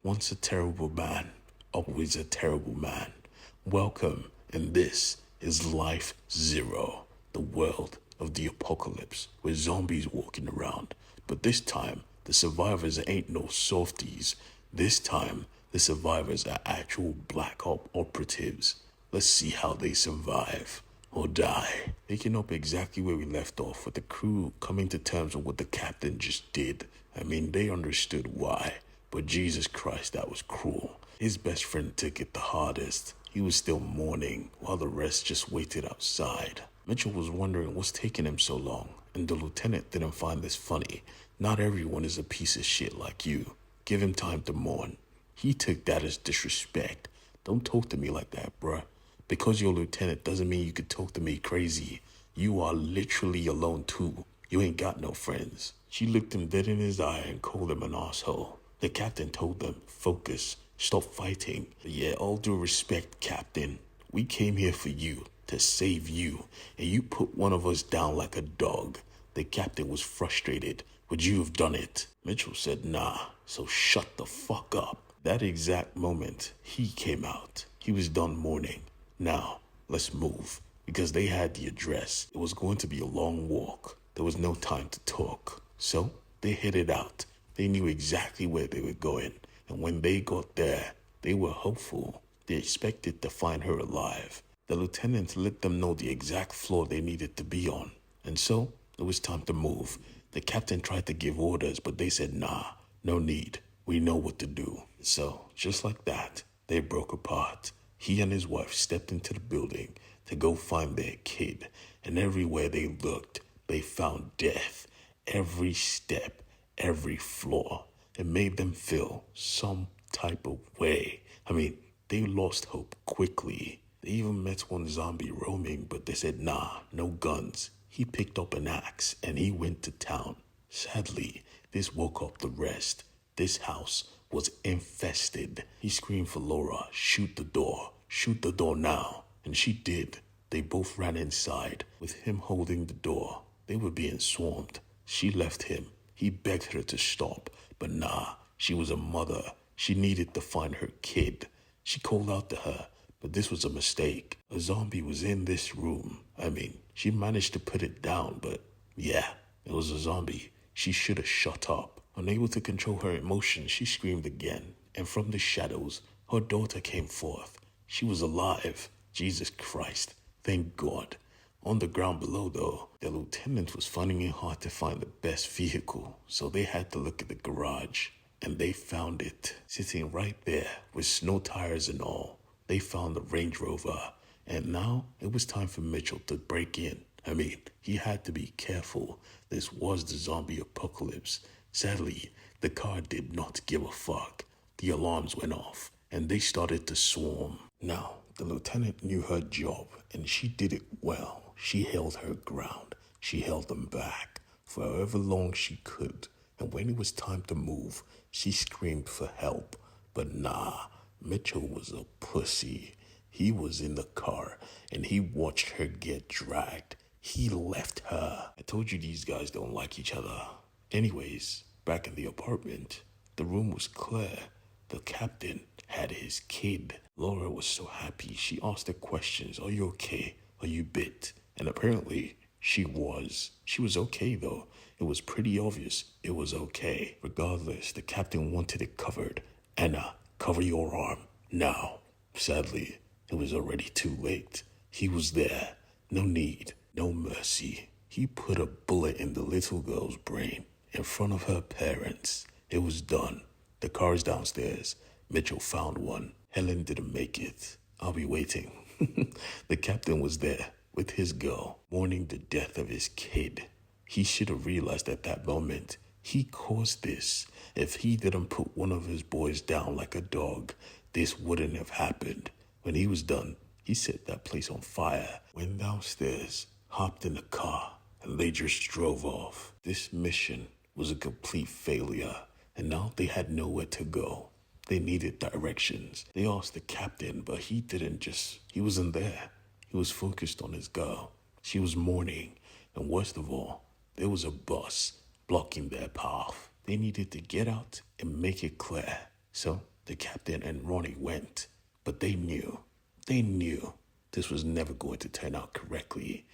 Once a terrible man, always a terrible man. Welcome, and this is Life Zero, the world of the apocalypse, where zombies walking around. But this time, the survivors ain't no softies. This time, the survivors are actual black op operatives. Let's see how they survive or die. Picking up exactly where we left off with the crew coming to terms with what the captain just did. I mean, they understood why. But Jesus Christ, that was cruel. His best friend took it the hardest. He was still mourning while the rest just waited outside. Mitchell was wondering what's taking him so long, and the lieutenant didn't find this funny. Not everyone is a piece of shit like you. Give him time to mourn. He took that as disrespect. Don't talk to me like that, bruh. Because you're a lieutenant doesn't mean you could talk to me crazy. You are literally alone too. You ain't got no friends. She looked him dead in his eye and called him an asshole. The captain told them, focus, stop fighting. Yeah, all due respect, Captain. We came here for you, to save you, and you put one of us down like a dog. The captain was frustrated. Would you have done it? Mitchell said, nah, so shut the fuck up. That exact moment, he came out. He was done mourning. Now, let's move, because they had the address. It was going to be a long walk. There was no time to talk. So, they headed out. They knew exactly where they were going, and when they got there, they were hopeful. They expected to find her alive. The lieutenant let them know the exact floor they needed to be on, and so it was time to move. The captain tried to give orders, but they said, nah, no need. We know what to do. So, just like that, they broke apart. He and his wife stepped into the building to go find their kid, and everywhere they looked, they found death. Every step, every floor. It made them feel some type of way. I mean, they lost hope quickly. They even met one zombie roaming, but they said, nah, no guns. He picked up an axe and he went to town. Sadly, this woke up the rest. This house was infested. He screamed for Laura, shoot the door now. And she did. They both ran inside, with him holding the door. They were being swarmed. She left him. He begged her to stop, but nah, she was a mother. She needed to find her kid. She called out to her, but this was a mistake. A zombie was in this room. I mean, she managed to put it down, but yeah, it was a zombie. She should have shut up. Unable to control her emotions, she screamed again, and from the shadows, her daughter came forth. She was alive. Jesus Christ, thank God. On the ground below, though, the lieutenant was finding it hard to find the best vehicle, so they had to look at the garage, and they found it, sitting right there with snow tires and all. They found the Range Rover, and now it was time for Mitchell to break in. I mean, he had to be careful. This was the zombie apocalypse. Sadly, the car did not give a fuck. The alarms went off, and they started to swarm. Now, the lieutenant knew her job, and she did it well. She held her ground. She held them back for however long she could. And when it was time to move, she screamed for help. But nah, Mitchell was a pussy. He was in the car, and he watched her get dragged. He left her. I told you these guys don't like each other. Anyways, back in the apartment, the room was clear. The captain had his kid. Laura was so happy. She asked the questions. Are you okay? Are you bit? And apparently, she was. She was okay, though. It was pretty obvious it was okay. Regardless, the captain wanted it covered. Anna, cover your arm. Now. Sadly, it was already too late. He was there. No need. No mercy. He put a bullet in the little girl's brain in front of her parents. It was done. The car's downstairs. Mitchell found one. Helen didn't make it. I'll be waiting. The captain was there with his girl, mourning the death of his kid. He should have realized at that moment he caused this. If he didn't put one of his boys down like a dog, this wouldn't have happened. When he was done, he set that place on fire, went downstairs, hopped in the car, and they just drove off. This mission was a complete failure, and now they had nowhere to go. They needed directions. They asked the captain, but he wasn't there. He was focused on his girl. She was mourning, and worst of all, there was a bus blocking their path. They needed to get out and make it clear. So The captain and Ronnie went, but they knew this was never going to turn out correctly.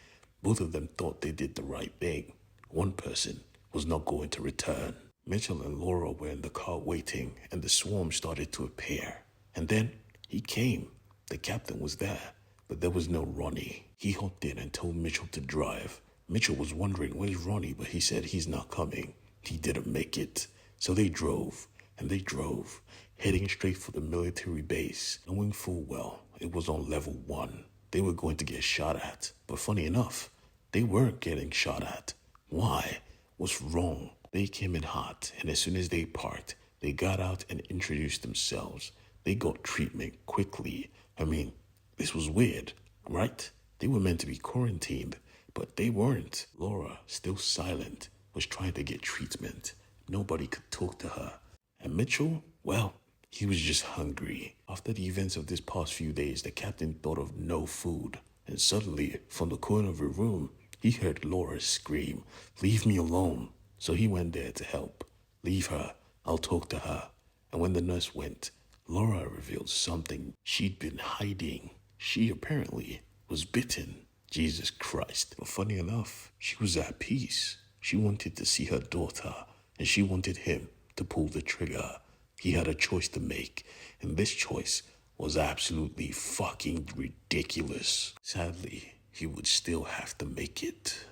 Both of them thought they did the right thing. One person was not going to return. Mitchell and Laura were in the car waiting, and the swarm started to appear. And then he came. The captain was there, but there was no Ronnie. He hopped in and told Mitchell to drive. Mitchell was wondering where's Ronnie, but he said he's not coming. He didn't make it. So they drove, and they drove, heading straight for the military base, knowing full well it was on level 1. They were going to get shot at, but funny enough, they weren't getting shot at. Why? What's wrong? They came in hot, and as soon as they parked, they got out and introduced themselves. They got treatment quickly. I mean, this was weird, right? They were meant to be quarantined, but they weren't. Laura, still silent, was trying to get treatment. Nobody could talk to her. And Mitchell, well, he was just hungry. After the events of this past few days, the captain thought of no food. And suddenly, from the corner of a room, he heard Laura scream, "Leave me alone." So he went there to help. "Leave her, I'll talk to her." And when the nurse went, Laura revealed something she'd been hiding. She apparently was bitten. Jesus Christ. But funny enough, she was at peace. She wanted to see her daughter, and she wanted him to pull the trigger. He had a choice to make, and this choice was absolutely fucking ridiculous. Sadly, he would still have to make it.